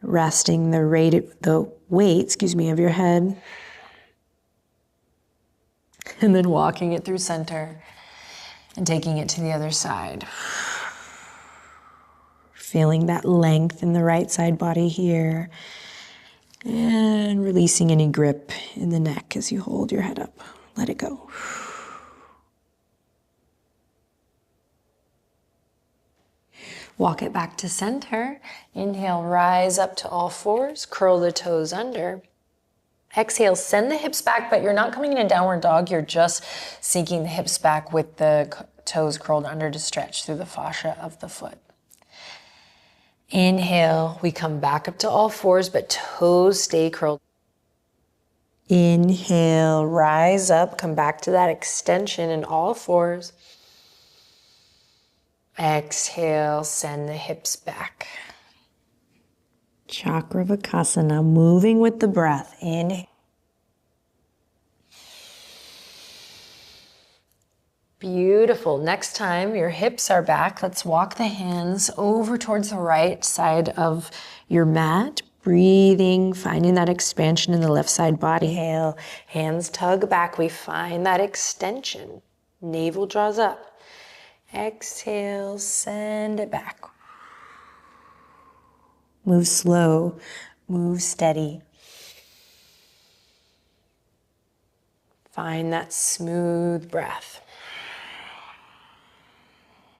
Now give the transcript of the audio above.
Resting the weight, of your head. And then walking it through center and taking it to the other side. Feeling that length in the right side body here. And releasing any grip in the neck as you hold your head up. Let it go. Walk it back to center. Inhale, rise up to all fours. Curl the toes under. Exhale, send the hips back, but you're not coming in a downward dog. You're just sinking the hips back with the toes curled under to stretch through the fascia of the foot. Inhale, we come back up to all fours, but toes stay curled. Inhale, rise up, come back to that extension in all fours. Exhale, send the hips back. Chakravakasana, moving with the breath. Inhale. Beautiful. Next time your hips are back, let's walk the hands over towards the right side of your mat. Breathing, finding that expansion in the left side body. Inhale, hands tug back. We find that extension. Navel draws up. Exhale, send it back. Move slow, move steady. Find that smooth breath.